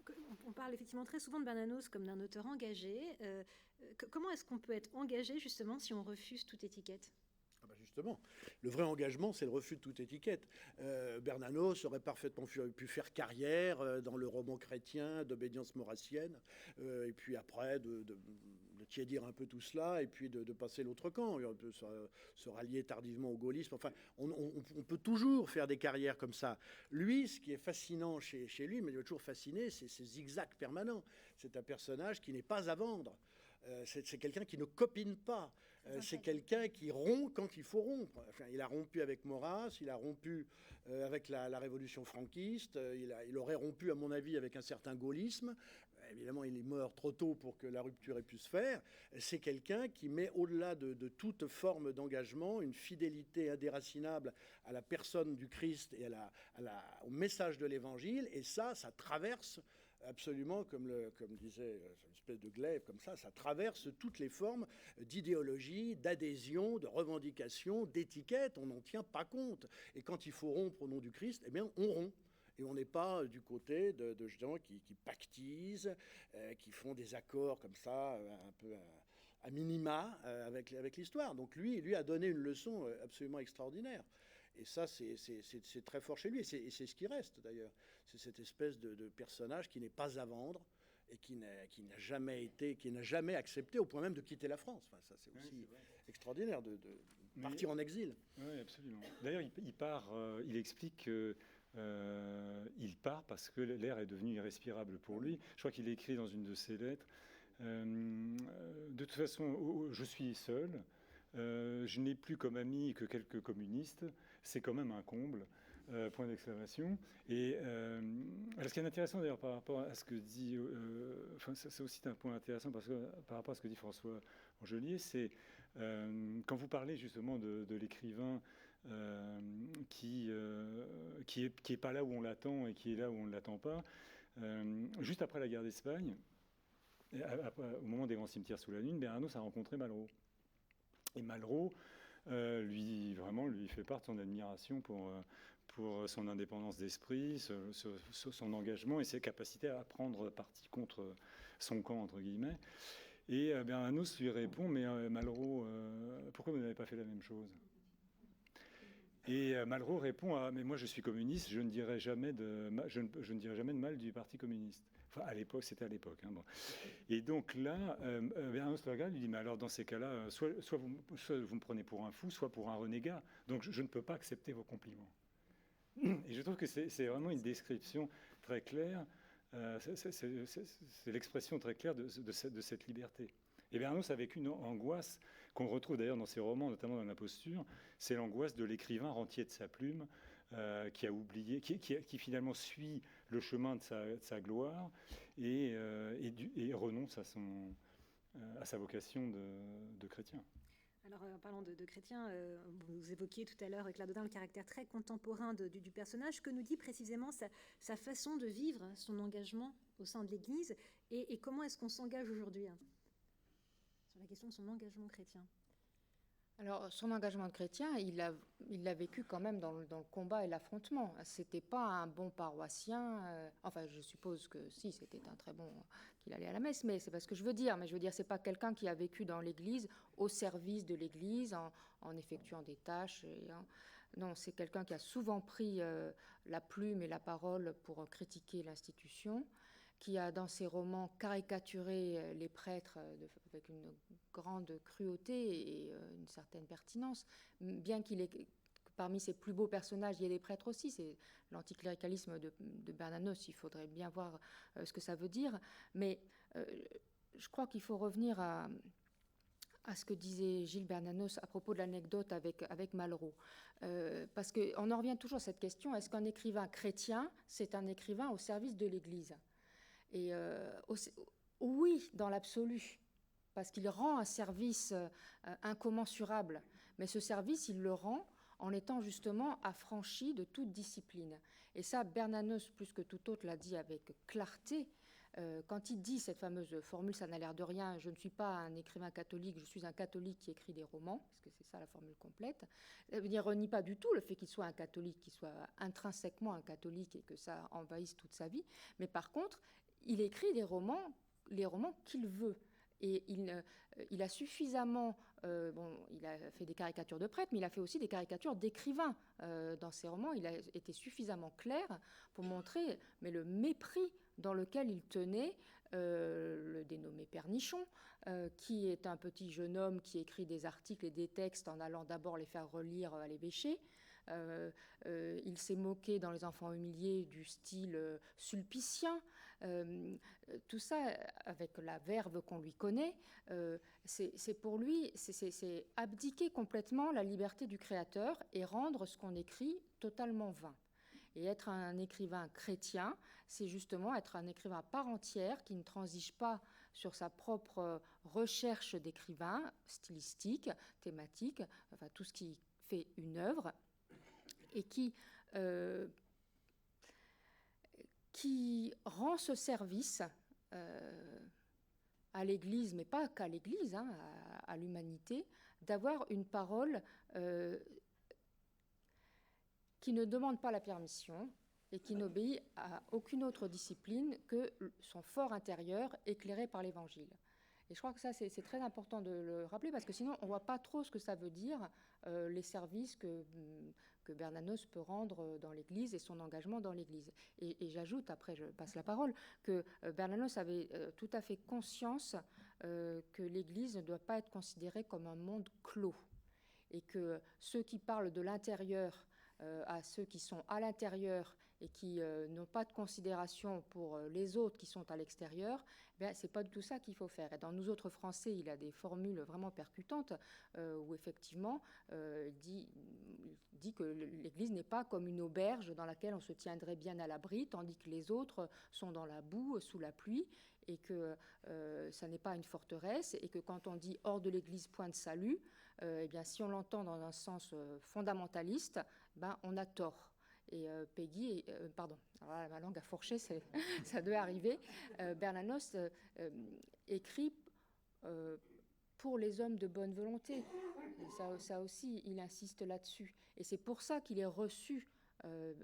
on parle effectivement très souvent de Bernanos comme d'un auteur engagé. Comment est-ce qu'on peut être engagé justement si on refuse toute étiquette ? Justement, le vrai engagement, c'est le refus de toute étiquette. Bernanos aurait parfaitement pu faire carrière dans le roman chrétien d'obédience maurassienne, et puis après de tiédir un peu tout cela, et puis de passer l'autre camp, on peut se rallier tardivement au gaullisme. Enfin, on peut toujours faire des carrières comme ça. Lui, ce qui est fascinant chez lui, mais il m'a toujours fasciné, c'est ses zigzags permanents. C'est un personnage qui n'est pas à vendre. C'est quelqu'un qui ne copine pas. C'est quelqu'un qui rompt quand il faut rompre. Enfin, il a rompu avec Maurras, il a rompu avec la révolution franquiste, il aurait rompu, à mon avis, avec un certain gaullisme. Évidemment, il est mort trop tôt pour que la rupture ait pu se faire. C'est quelqu'un qui met au-delà de toute forme d'engagement une fidélité indéracinable à la personne du Christ et au message de l'Évangile. Et ça traverse absolument, comme disait une espèce de glaive, comme ça traverse toutes les formes d'idéologie, d'adhésion, de revendication, d'étiquette. On n'en tient pas compte. Et quand il faut rompre au nom du Christ, eh bien, on rompt. Et on n'est pas du côté de gens qui pactisent, qui font des accords comme ça, un peu à minima avec l'histoire. Donc lui a donné une leçon absolument extraordinaire. Et ça, c'est très fort chez lui. Et c'est ce qui reste, d'ailleurs. C'est cette espèce de personnage qui n'est pas à vendre et qui n'a jamais accepté, au point même de quitter la France. Enfin, ça, c'est aussi extraordinaire de partir en exil. Oui, absolument. D'ailleurs, il explique que il part parce que l'air est devenu irrespirable pour lui. Je crois qu'il écrit dans une de ses lettres de toute façon, je suis seul, je n'ai plus comme ami que quelques communistes, c'est quand même un comble. Point d'exclamation. Et alors ce qui est intéressant d'ailleurs par rapport à ce que dit, c'est aussi un point intéressant parce que par rapport à ce que dit François Angelier, c'est quand vous parlez justement de l'écrivain qui est pas là où on l'attend et qui est là où on ne l'attend pas. Juste après la guerre d'Espagne, au moment des grands cimetières sous la lune, Bernanos a rencontré Malraux. Et Malraux lui fait part de son admiration pour son indépendance d'esprit, son engagement et ses capacités à prendre parti contre son camp, entre guillemets. Et Bernanos lui répond, mais Malraux, pourquoi vous n'avez pas fait la même chose ? Et Malraux répond, mais moi je suis communiste, je ne dirai jamais de mal du Parti communiste. Enfin, à l'époque, c'était à l'époque. Hein, bon. Et donc là, Bernanos le regarde, lui dit, mais alors dans ces cas-là, soit vous me prenez pour un fou, soit pour un renégat. Donc je ne peux pas accepter vos compliments. Et je trouve que c'est vraiment une description très claire, c'est l'expression très claire de cette liberté. Et Bernanos a vécu une angoisse qu'on retrouve d'ailleurs dans ses romans, notamment dans l'Imposture, c'est l'angoisse de l'écrivain rentier de sa plume, qui a oublié, qui finalement suit le chemin de sa gloire et renonce à sa vocation de chrétien. Alors, en parlant de chrétien, vous évoquiez tout à l'heure, Claire Dodin, le caractère très contemporain du personnage. Que nous dit précisément sa façon de vivre, son engagement au sein de l'Église, et comment est-ce qu'on s'engage aujourd'hui sur la question de son engagement chrétien? Alors, son engagement chrétien, il l'a vécu quand même dans le combat et l'affrontement. C'était pas un bon paroissien. Enfin, je suppose que si, c'était un très bon qu'il allait à la messe, mais c'est pas ce que je veux dire. Mais je veux dire, c'est pas quelqu'un qui a vécu dans l'Église, au service de l'Église, en effectuant des tâches. Non, c'est quelqu'un qui a souvent pris la plume et la parole pour critiquer l'institution, qui a dans ses romans caricaturé les prêtres avec une grande cruauté et une certaine pertinence, bien qu'il ait, parmi ses plus beaux personnages, il y ait des prêtres aussi. C'est l'anticléricalisme de Bernanos, il faudrait bien voir ce que ça veut dire. Mais je crois qu'il faut revenir à ce que disait Gilles Bernanos à propos de l'anecdote avec Malraux. Parce qu'on en revient toujours à cette question, est-ce qu'un écrivain chrétien, c'est un écrivain au service de l'Église ? Et oui, dans l'absolu, parce qu'il rend un service incommensurable. Mais ce service, il le rend en étant justement affranchi de toute discipline. Et ça, Bernanos, plus que tout autre, l'a dit avec clarté. quand il dit cette fameuse formule, ça n'a l'air de rien, je ne suis pas un écrivain catholique, je suis un catholique qui écrit des romans, parce que c'est ça la formule complète, il ne renie pas du tout le fait qu'il soit un catholique, qu'il soit intrinsèquement un catholique et que ça envahisse toute sa vie, mais par contre, il écrit des romans, les romans qu'il veut. Et il a suffisamment, il a fait des caricatures de prêtres, mais il a fait aussi des caricatures d'écrivains dans ses romans. Il a été suffisamment clair pour montrer le mépris dans lequel il tenait le dénommé Pernichon, qui est un petit jeune homme qui écrit des articles et des textes en allant d'abord les faire relire à l'évêché. Il s'est moqué dans Les Enfants humiliés du style sulpicien. Tout ça, avec la verve qu'on lui connaît, c'est pour lui, c'est abdiquer complètement la liberté du créateur et rendre ce qu'on écrit totalement vain. Et être un écrivain chrétien, c'est justement être un écrivain à part entière qui ne transige pas sur sa propre recherche d'écrivain, stylistique, thématique, enfin tout ce qui fait une œuvre, et qui rend ce service à l'Église, mais pas qu'à l'Église, à l'humanité, d'avoir une parole qui ne demande pas la permission et qui n'obéit à aucune autre discipline que son fort intérieur éclairé par l'Évangile. Et je crois que ça, c'est très important de le rappeler, parce que sinon, on ne voit pas trop ce que ça veut dire, les services que Bernanos peut rendre dans l'Église et son engagement dans l'Église. Et j'ajoute, après je passe la parole, que Bernanos avait tout à fait conscience que l'Église ne doit pas être considérée comme un monde clos, et que ceux qui parlent de l'intérieur à ceux qui sont à l'intérieur et qui n'ont pas de considération pour les autres qui sont à l'extérieur, c'est pas du tout ça qu'il faut faire. Et dans Nous autres Français, il a des formules vraiment percutantes où effectivement il dit que l'Église n'est pas comme une auberge dans laquelle on se tiendrait bien à l'abri, tandis que les autres sont dans la boue, sous la pluie, et que ça n'est pas une forteresse, et que quand on dit hors de l'Église, point de salut, si on l'entend dans un sens fondamentaliste, on a tort. Et Peggy, pardon, alors là, ma langue a fourché, ça doit arriver. Bernanos écrit pour les hommes de bonne volonté. Ça aussi, il insiste là-dessus. Et c'est pour ça qu'il est reçu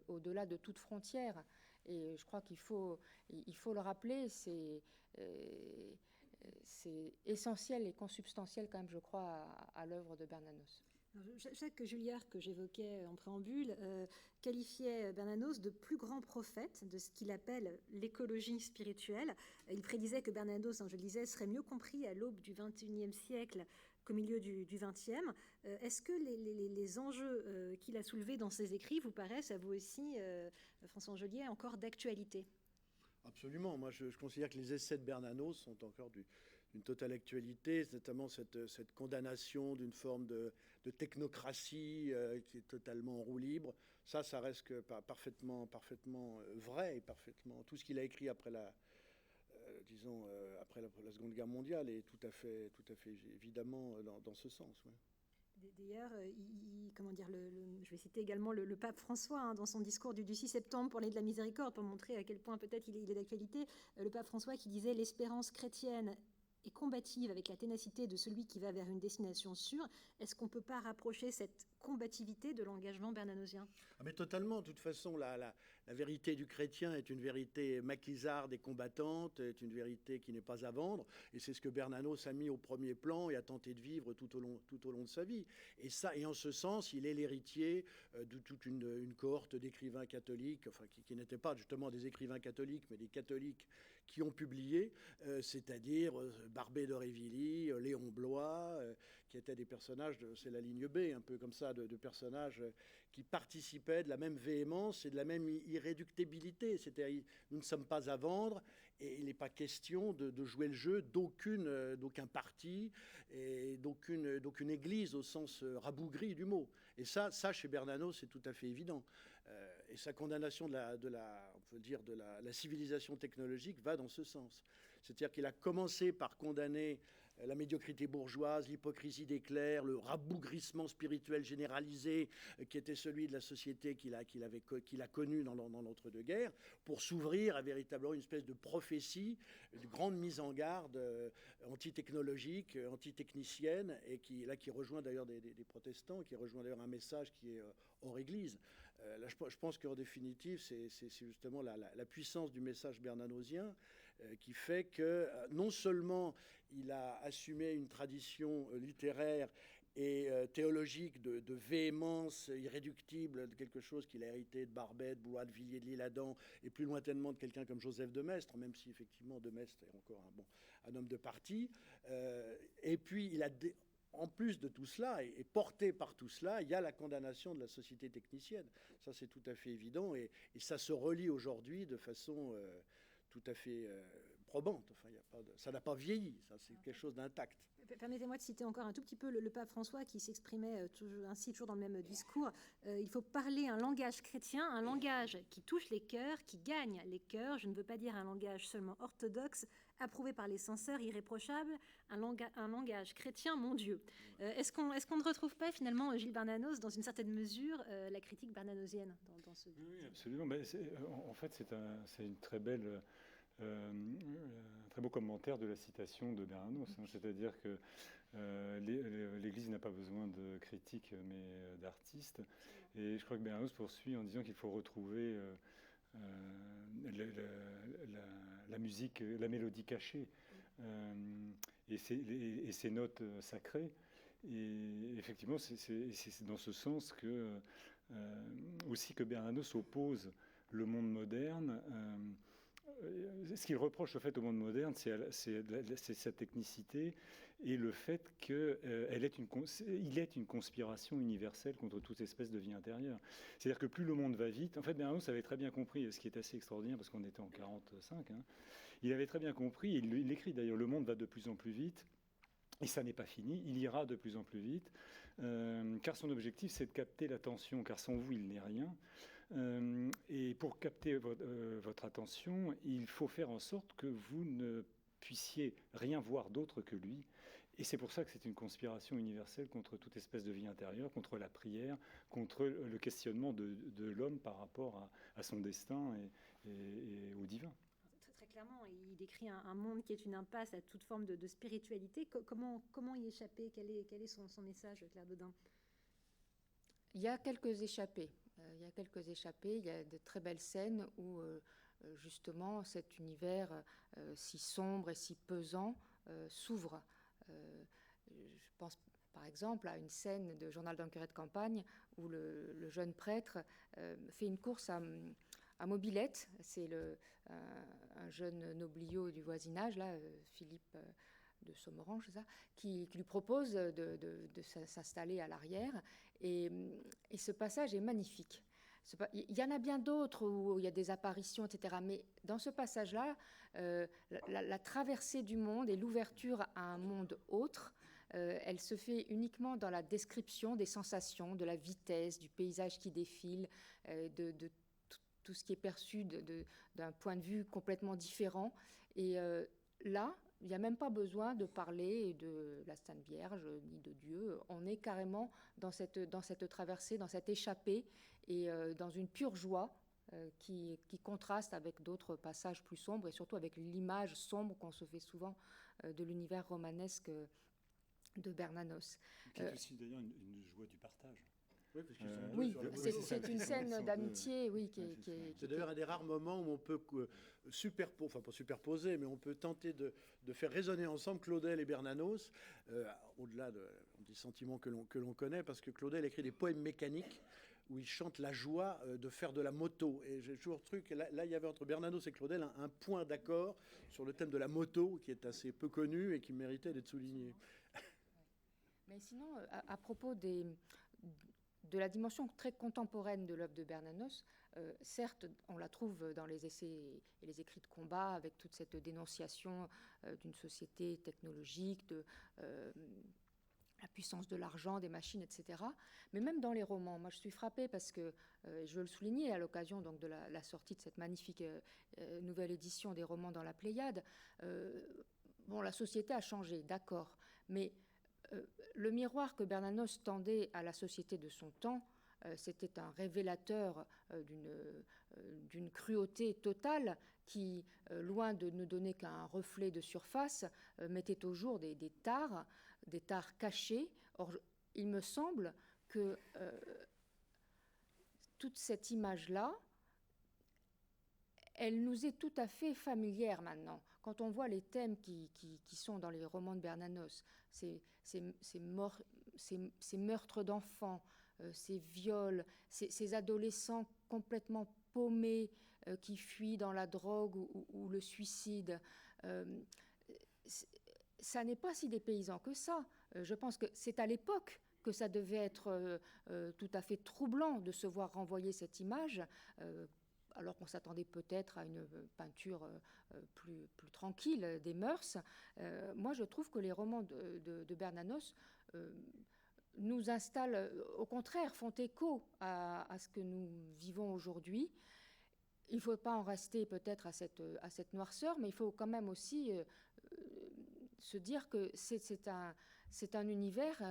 au-delà de toute frontière. Et je crois qu'il faut le rappeler, c'est essentiel et consubstantiel quand même, je crois, à l'œuvre de Bernanos. Jacques Julliard, que j'évoquais en préambule, qualifiait Bernanos de plus grand prophète de ce qu'il appelle l'écologie spirituelle. Il prédisait que Bernanos, je le disais, serait mieux compris à l'aube du XXIe siècle qu'au milieu du XXe. Est-ce que les enjeux qu'il a soulevés dans ses écrits vous paraissent, à vous aussi, François Angelier, encore d'actualité ? Absolument. Moi, je considère que les essais de Bernanos sont encore d'une totale actualité, notamment cette condamnation d'une forme de technocratie qui est totalement en roue libre. Ça reste que parfaitement vrai, et parfaitement tout ce qu'il a écrit après après la Seconde Guerre mondiale est tout à fait évidemment dans ce sens. Ouais. D'ailleurs, je vais citer également le pape François dans son discours du 6 septembre pour l'année de la miséricorde, pour montrer à quel point peut-être il est d'actualité. Le pape François qui disait « L'espérance chrétienne est combative avec la ténacité de celui qui va vers une destination sûre ». Est-ce qu'on ne peut pas rapprocher cette combativité de l'engagement bernanosien ? Mais totalement. De toute façon, la vérité du chrétien est une vérité maquisarde et combattante, est une vérité qui n'est pas à vendre. Et c'est ce que Bernanos a mis au premier plan et a tenté de vivre tout au long de sa vie. Et en ce sens, il est l'héritier de toute une cohorte d'écrivains catholiques, enfin qui n'étaient pas justement des écrivains catholiques, mais des catholiques qui ont publié, c'est-à-dire Barbé d'Aurevilly, Léon Bloy, qui étaient des personnages, c'est la ligne B, un peu comme ça, de personnages qui participaient de la même véhémence et de la même irréductibilité. C'est-à-dire, nous ne sommes pas à vendre et il n'est pas question de jouer le jeu d'aucun parti et d'aucune église au sens rabougri du mot. Et ça chez Bernanos, c'est tout à fait évident. Et sa condamnation de la civilisation technologique va dans ce sens. C'est-à-dire qu'il a commencé par condamner la médiocrité bourgeoise, l'hypocrisie des clercs, le rabougrissement spirituel généralisé qui était celui de la société qu'il a connue dans l'entre-deux-guerres, pour s'ouvrir à véritablement une espèce de prophétie, de grande mise en garde anti-technologique, anti-technicienne, et qui rejoint d'ailleurs des protestants, qui rejoint d'ailleurs un message qui est hors Église. Là, je pense qu'en définitive, c'est justement la puissance du message bernanosien qui fait que non seulement il a assumé une tradition littéraire et théologique de véhémence irréductible, de quelque chose qu'il a hérité de Barbet, de Blois, de Villiers, de l'Isle-Adam, et plus lointainement de quelqu'un comme Joseph de Maistre, même si effectivement de Maistre est encore un homme de parti. Et puis il a en plus de tout cela, et porté par tout cela, il y a la condamnation de la société technicienne. Ça, c'est tout à fait évident, et ça se relie aujourd'hui de façon tout à fait probante. Enfin, ça n'a pas vieilli, ça, c'est quelque chose d'intact. Permettez-moi de citer encore un tout petit peu le pape François qui s'exprimait ainsi, toujours dans le même discours. Il faut parler un langage chrétien, un langage qui touche les cœurs, qui gagne les cœurs. Je ne veux pas dire un langage seulement orthodoxe, approuvé par les censeurs, irréprochable, un langage chrétien, mon Dieu. Est-ce qu'on ne retrouve pas finalement, Gilles Bernanos, dans une certaine mesure, la critique bernanosienne dans ce... Oui, absolument. Ben, en fait, c'est une très belle... un très beau commentaire de la citation de Bernanos, hein, c'est-à-dire que l'Église n'a pas besoin de critiques mais d'artistes, et je crois que Bernanos poursuit en disant qu'il faut retrouver la musique, la mélodie cachée et ses notes sacrées, et effectivement c'est dans ce sens que aussi que Bernanos oppose le monde moderne. Ce qu'il reproche au fait au monde moderne, c'est sa technicité et le fait qu'il est une conspiration universelle contre toute espèce de vie intérieure. C'est-à-dire que plus le monde va vite, en fait Bernanos avait très bien compris, ce qui est assez extraordinaire parce qu'on était en 1945, hein, il avait très bien compris, il l'écrit d'ailleurs, le monde va de plus en plus vite, et ça n'est pas fini, il ira de plus en plus vite, car son objectif c'est de capter l'attention, car sans vous il n'est rien. Et pour capter votre attention, il faut faire en sorte que vous ne puissiez rien voir d'autre que lui. Et c'est pour ça que c'est une conspiration universelle contre toute espèce de vie intérieure, contre la prière, contre le questionnement de l'homme par rapport à son destin et au divin. Très clairement, il décrit un monde qui est une impasse à toute forme de spiritualité. Comment y échapper? Quel est son message, Claire Dodin? Il y a quelques échappées. Il y a de très belles scènes où justement cet univers si sombre et si pesant s'ouvre. Je pense par exemple à une scène de Journal d'un curé de campagne où le jeune prêtre fait une course à mobilette. C'est un jeune nobliau du voisinage, là, Philippe de Sommerange, qui lui propose de s'installer à l'arrière. Et ce passage est magnifique. Il y en a bien d'autres où il y a des apparitions, etc. Mais dans ce passage-là, la traversée du monde et l'ouverture à un monde autre, elle se fait uniquement dans la description des sensations, de la vitesse, du paysage qui défile, de tout ce qui est perçu d'un point de vue complètement différent. Et là, il n'y a même pas besoin de parler de la Sainte Vierge ni de Dieu. On est carrément dans cette traversée, dans cette échappée et dans une pure joie qui contraste avec d'autres passages plus sombres et surtout avec l'image sombre qu'on se fait souvent de l'univers romanesque de Bernanos. Qui est aussi d'ailleurs une joie du partage. Oui, c'est une scène d'amitié, oui, c'est d'ailleurs un des rares moments où on peut pas superposer, mais on peut tenter de faire résonner ensemble Claudel et Bernanos, au-delà des sentiments que l'on connaît, parce que Claudel écrit des poèmes mécaniques où il chante la joie de faire de la moto. Et j'ai toujours cru que là, il y avait entre Bernanos et Claudel un point d'accord sur le thème de la moto qui est assez peu connu et qui méritait d'être souligné. Mais sinon, à propos de la dimension très contemporaine de l'œuvre de Bernanos, certes, on la trouve dans les essais et les écrits de combat, avec toute cette dénonciation d'une société technologique, de la puissance de l'argent, des machines, etc. Mais même dans les romans, moi je suis frappée parce que, je veux le souligner à l'occasion donc, de la sortie de cette magnifique nouvelle édition des romans dans la Pléiade, bon, la société a changé, d'accord, mais le miroir que Bernanos tendait à la société de son temps, c'était un révélateur d'une cruauté totale qui, loin de ne donner qu'un reflet de surface, mettait au jour des tares cachés. Or, il me semble que toute cette image-là, elle nous est tout à fait familière maintenant. Quand on voit les thèmes qui sont dans les romans de Bernanos, ces meurtres d'enfants, ces viols, ces adolescents complètement paumés qui fuient dans la drogue ou le suicide, ça n'est pas si dépaysant que ça. Je pense que c'est à l'époque que ça devait être tout à fait troublant de se voir renvoyer cette image, alors qu'on s'attendait peut-être à une peinture plus tranquille des mœurs. Moi, je trouve que les romans de Bernanos nous installent, au contraire, font écho à ce que nous vivons aujourd'hui. Il ne faut pas en rester peut-être à cette noirceur, mais il faut quand même aussi se dire que c'est un univers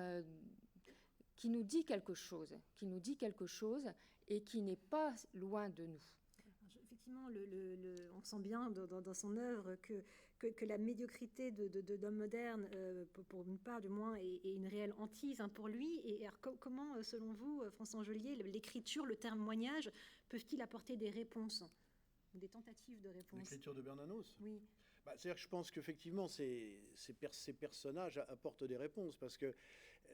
qui nous dit quelque chose, et qui n'est pas loin de nous. Effectivement, on sent bien dans son œuvre que la médiocrité de l'homme moderne, pour une part du moins, est une réelle hantise pour lui. Et alors, comment, selon vous, François Angelier, l'écriture, le témoignage, peuvent-ils apporter des réponses, des tentatives de réponse? L'écriture de Bernanos? Oui. C'est-à-dire que je pense qu'effectivement, ces personnages apportent des réponses, parce que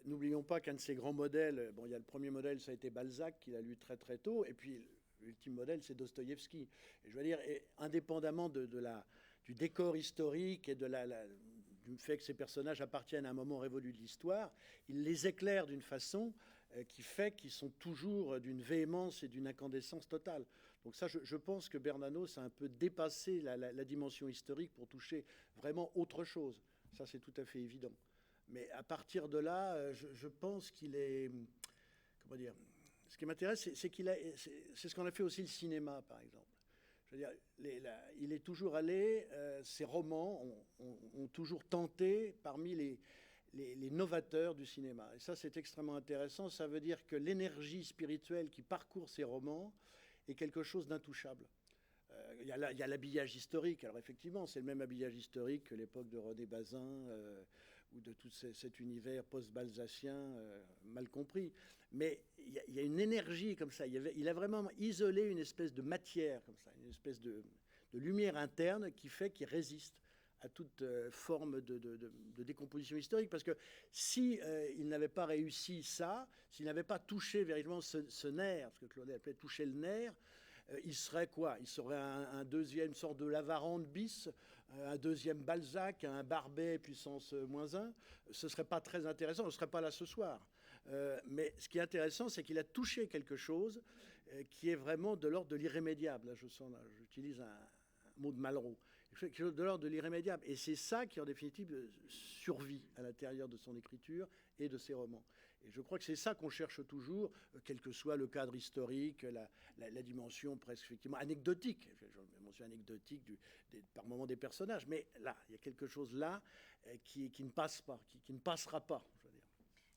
n'oublions pas qu'un de ses grands modèles, bon, il y a le premier modèle, ça a été Balzac, qu'il a lu très très tôt, et puis l'ultime modèle, c'est Dostoïevski. Je veux dire, indépendamment du décor historique et du fait que ces personnages appartiennent à un moment révolu de l'histoire, il les éclaire d'une façon qui fait qu'ils sont toujours d'une véhémence et d'une incandescence totale. Donc ça, je pense que Bernanos a un peu dépassé la dimension historique pour toucher vraiment autre chose. Ça, c'est tout à fait évident. Mais à partir de là, je pense qu'il est... Comment dire? Ce qui m'intéresse, c'est ce qu'on a fait aussi le cinéma, par exemple. Je veux dire, il est toujours allé, ses romans ont toujours tenté parmi les novateurs du cinéma. Et ça, c'est extrêmement intéressant. Ça veut dire que l'énergie spirituelle qui parcourt ces romans est quelque chose d'intouchable. Il y a l'habillage historique. Alors effectivement, c'est le même habillage historique que l'époque de René Bazin ou de tout cet univers post-balzacien mal compris. Mais il y a une énergie comme ça. Il a vraiment isolé une espèce de matière comme ça, une espèce de lumière interne qui fait qu'il résiste à toute forme de décomposition historique. Parce que si il n'avait pas réussi ça, s'il n'avait pas touché véritablement ce nerf, ce que Claudel appelait toucher le nerf, il serait quoi? Il serait un deuxième sorte de Lavarande bis, un deuxième Balzac, un Barbet puissance -1. Ce ne serait pas très intéressant, on ne serait pas là ce soir. Mais ce qui est intéressant, c'est qu'il a touché quelque chose qui est vraiment de l'ordre de l'irrémédiable. Là, j'utilise un mot de Malraux. Quelque chose de l'ordre de l'irrémédiable. Et c'est ça qui, en définitive, survit à l'intérieur de son écriture et de ses romans. Et je crois que c'est ça qu'on cherche toujours, quel que soit le cadre historique, la dimension presque effectivement anecdotique. Je mentionne anecdotique par moment des personnages. Mais là, il y a quelque chose là qui ne passe pas, qui ne passera pas.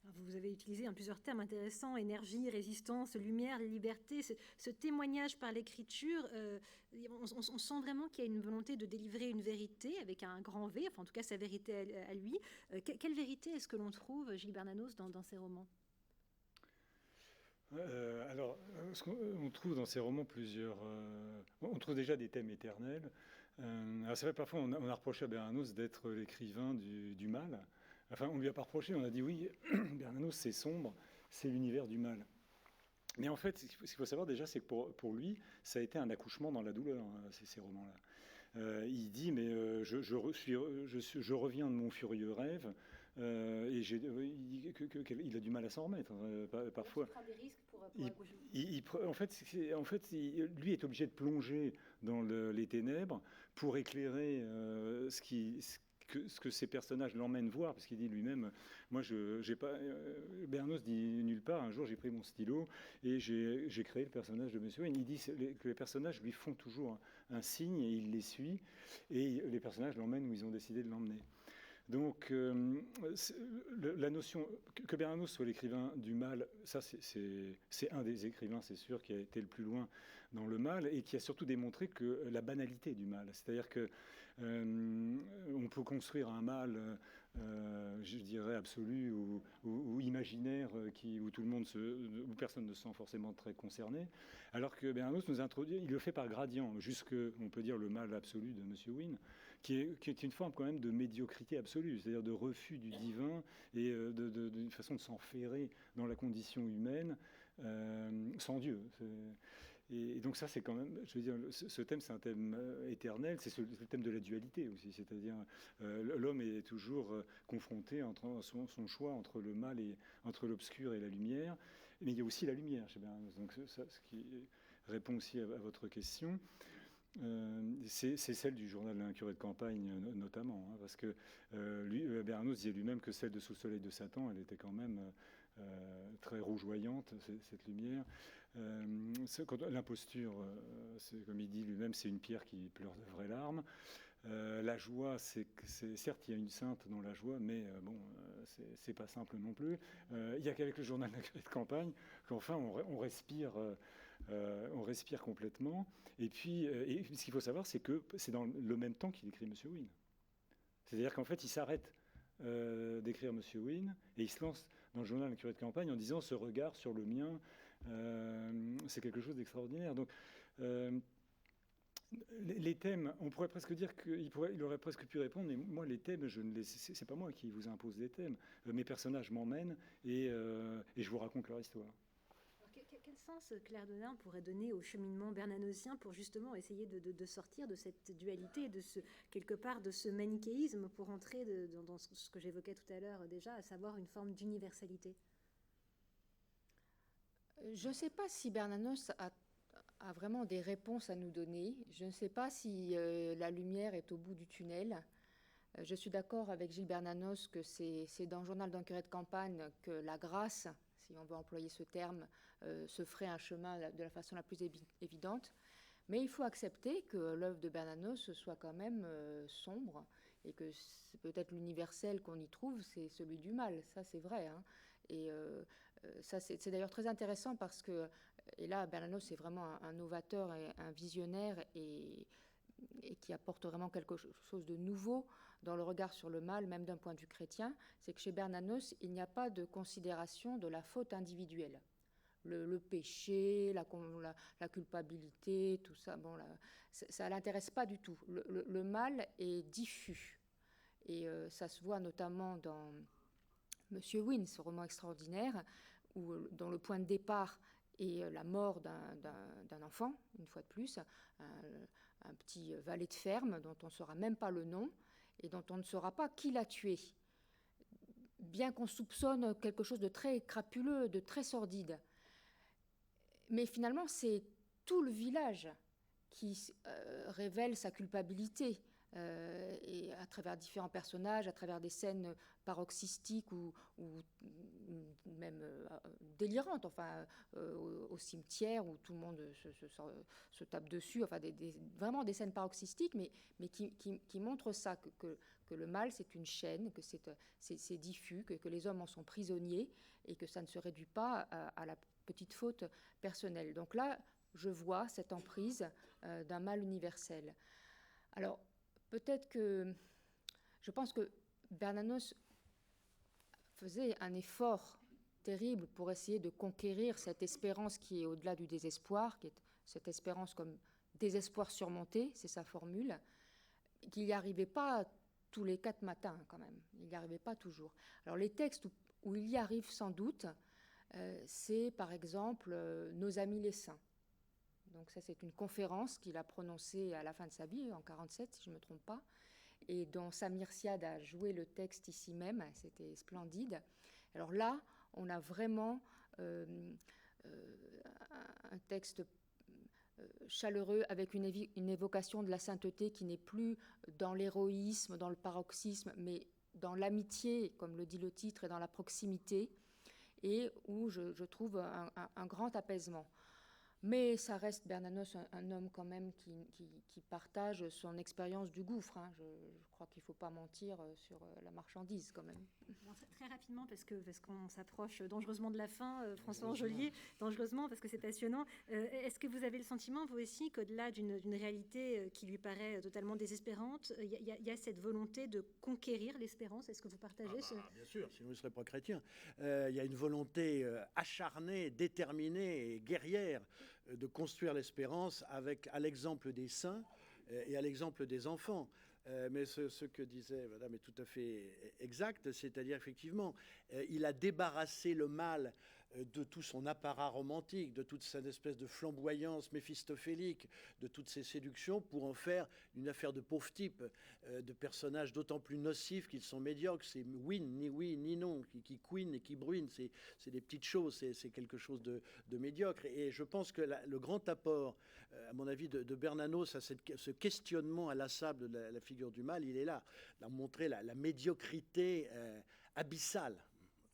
Alors vous avez utilisé plusieurs termes intéressants: énergie, résistance, lumière, liberté. Ce témoignage par l'écriture, on sent vraiment qu'il y a une volonté de délivrer une vérité avec un grand V, enfin en tout cas sa vérité à lui. Quelle vérité est-ce que l'on trouve, Gilles Bernanos, dans ses romans? Alors, on trouve dans ces romans plusieurs... on trouve déjà des thèmes éternels. Alors c'est vrai, parfois on a reproché à Bernanos d'être l'écrivain du mal. Enfin, on ne lui a pas reproché, on a dit oui, Bernanos c'est sombre, c'est l'univers du mal. Mais en fait, ce qu'il faut savoir déjà, c'est que pour lui, ça a été un accouchement dans la douleur, ces romans-là. Il dit, mais je reviens de mon furieux rêve, et il a du mal à s'en remettre, parfois. Il prend des risques en fait, lui est obligé de plonger dans les ténèbres pour éclairer ce que ces personnages l'emmènent voir, parce qu'il dit lui-même, moi, Bernanos dit nulle part, un jour j'ai pris mon stylo et j'ai créé le personnage de Monsieur Wayne. Il dit que les personnages lui font toujours un signe et il les suit, et les personnages l'emmènent où ils ont décidé de l'emmener. Donc, la notion que Bernanos soit l'écrivain du mal, ça c'est un des écrivains, c'est sûr, qui a été le plus loin dans le mal et qui a surtout démontré que la banalité du mal, c'est-à-dire que on peut construire un mal, je dirais absolu ou imaginaire, où tout le monde où personne ne se sent forcément très concerné, alors que Bernanos nous introduit, il le fait par gradient, jusque, on peut dire, le mal absolu de Monsieur Wynne, qui est une forme quand même de médiocrité absolue, c'est-à-dire de refus du divin et d'une façon de s'enferrer dans la condition humaine sans Dieu. Et donc ça, c'est quand même, je veux dire, ce thème, c'est un thème éternel, c'est le thème de la dualité aussi, c'est-à-dire l'homme est toujours confronté entre son choix entre le mal et entre l'obscur et la lumière, mais il y a aussi la lumière chez Bernanos. Donc ça, ce qui répond aussi à votre question. C'est celle du journal d'un curé de campagne notamment, hein, parce que Bernanos disait lui-même que celle de Sous le soleil de Satan, elle était quand même très rougeoyante, cette lumière. L'imposture, comme il dit lui-même, c'est une pierre qui pleure de vraies larmes. La joie, certes, il y a une sainte dans la joie, mais c'est pas simple non plus. Il n'y a qu'avec le journal d'un curé de campagne qu'enfin on respire. On respire complètement. Et puis, ce qu'il faut savoir, c'est que c'est dans le même temps qu'il écrit Monsieur Wynne. C'est-à-dire qu'en fait, il s'arrête d'écrire Monsieur Wynne et il se lance dans le journal d'un curé de campagne en disant « Ce regard sur le mien, c'est quelque chose d'extraordinaire ». Donc, les thèmes, on pourrait presque dire qu'il aurait presque pu répondre, mais moi, les thèmes, c'est pas moi qui vous impose des thèmes. Mes personnages m'emmènent et je vous raconte leur histoire. Quel sens Claire Dodin pourrait donner au cheminement bernanosien pour justement essayer de sortir de cette dualité, quelque part de ce manichéisme, pour entrer dans ce que j'évoquais tout à l'heure déjà, à savoir une forme d'universalité? Je ne sais pas si Bernanos a vraiment des réponses à nous donner. Je ne sais pas si la lumière est au bout du tunnel. Je suis d'accord avec Gilles Bernanos que c'est dans le journal d'un curé de campagne que la grâce, si on veut employer ce terme, se ferait un chemin de la façon la plus évidente. Mais il faut accepter que l'œuvre de Bernanos soit quand même sombre et que peut-être l'universel qu'on y trouve, c'est celui du mal. Ça, c'est vrai. Hein. Et ça, c'est d'ailleurs très intéressant parce que, et là, Bernanos est vraiment un novateur et un visionnaire et qui apporte vraiment quelque chose de nouveau dans le regard sur le mal, même d'un point de vue chrétien, c'est que chez Bernanos, il n'y a pas de considération de la faute individuelle. Le péché, la culpabilité, tout ça, ça ne l'intéresse pas du tout. Le mal est diffus. Et ça se voit notamment dans Monsieur Wynne, ce roman extraordinaire, dont le point de départ est la mort d'un enfant, une fois de plus, un petit valet de ferme dont on ne saura même pas le nom et dont on ne saura pas qui l'a tué. Bien qu'on soupçonne quelque chose de très crapuleux, de très sordide. Mais finalement, c'est tout le village qui révèle sa culpabilité, et à travers différents personnages, à travers des scènes paroxystiques ou même délirantes, enfin, au cimetière où tout le monde se tape dessus, enfin, vraiment des scènes paroxystiques, mais qui montrent ça, que le mal, c'est une chaîne, que c'est diffus, que les hommes en sont prisonniers et que ça ne se réduit pas à la petite faute personnelle. Donc là, je vois cette emprise d'un mal universel. Alors, peut-être que... Je pense que Bernanos faisait un effort terrible pour essayer de conquérir cette espérance qui est au-delà du désespoir, qui est cette espérance comme désespoir surmonté, c'est sa formule, qu'il n'y arrivait pas tous les 4 matins quand même, il n'y arrivait pas toujours. Alors les textes où il y arrive sans doute, c'est par exemple « Nos amis les saints ». Donc ça, c'est une conférence qu'il a prononcée à la fin de sa vie, en 1947, si je ne me trompe pas, et dont Samir Siad a joué le texte ici même, c'était splendide. Alors là, on a vraiment un texte chaleureux, avec une évocation de la sainteté qui n'est plus dans l'héroïsme, dans le paroxysme, mais dans l'amitié, comme le dit le titre, et dans la proximité, et où je trouve un grand apaisement. Mais ça reste Bernanos un homme quand même qui partage son expérience du gouffre. Hein. Je crois qu'il ne faut pas mentir sur la marchandise quand même. Alors, très rapidement, parce qu'on s'approche dangereusement de la fin, François Angelier, dangereusement parce que c'est passionnant. Est-ce que vous avez le sentiment, vous aussi, qu'au-delà d'une réalité qui lui paraît totalement désespérante, il y a cette volonté de conquérir l'espérance? Est-ce que vous partagez Bien sûr, sinon il ne serait pas chrétien. Il y a une volonté acharnée, déterminée et guerrière de construire l'espérance à l'exemple des saints et à l'exemple des enfants. Mais ce que disait madame est tout à fait exact, c'est-à-dire effectivement, il a débarrassé le mal de tout son apparat romantique, de toute cette espèce de flamboyance méphistophélique, de toutes ces séductions, pour en faire une affaire de pauvre type, de personnages d'autant plus nocifs qu'ils sont médiocres. C'est ni oui, ni non, qui couinent et qui bruinent. C'est des petites choses, c'est quelque chose de médiocre. Et je pense que le grand apport, à mon avis, de Bernanos à ce questionnement inlassable de la figure du mal, il est là, de montrer la médiocrité abyssale.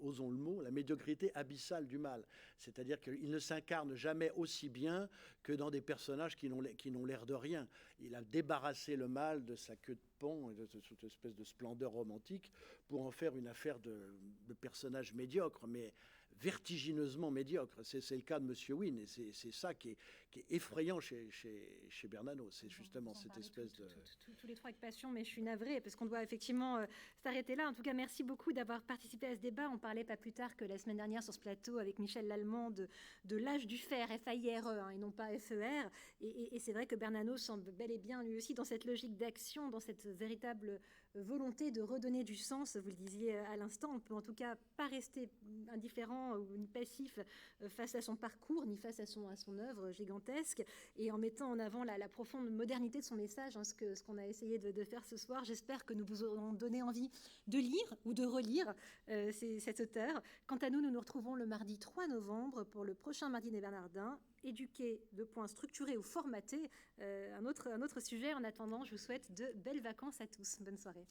Osons le mot, la médiocrité abyssale du mal. C'est-à-dire qu'il ne s'incarne jamais aussi bien que dans des personnages qui n'ont l'air de rien. Il a débarrassé le mal de sa queue de pont et de cette espèce de splendeur romantique pour en faire une affaire de personnage médiocre, mais vertigineusement médiocre. C'est le cas de Monsieur Wynne, et c'est ça qui est effrayant chez Bernanos. C'est justement cette espèce de... Tous les trois avec passion, mais je suis navrée, parce qu'on doit effectivement s'arrêter là. En tout cas, merci beaucoup d'avoir participé à ce débat. On parlait pas plus tard que la semaine dernière sur ce plateau avec Michel Lallemand de l'âge du fer, F-A-I-R-E, et non pas F-E-R. Et c'est vrai que Bernanos semble bel et bien, lui aussi, dans cette logique d'action, dans cette véritable volonté de redonner du sens. Vous le disiez à l'instant, on peut en tout cas pas rester indifférent ou ni passif face à son parcours, ni face à son œuvre gigantesque, et en mettant en avant la profonde modernité de son message, hein, ce qu'on a essayé de faire ce soir. J'espère que nous vous aurons donné envie de lire ou de relire cet auteur. Quant à nous, nous nous retrouvons le mardi 3 novembre pour le prochain Mardi des Bernardins, éduquer, structurer ou formater, un autre sujet. En attendant, je vous souhaite de belles vacances à tous. Bonne soirée.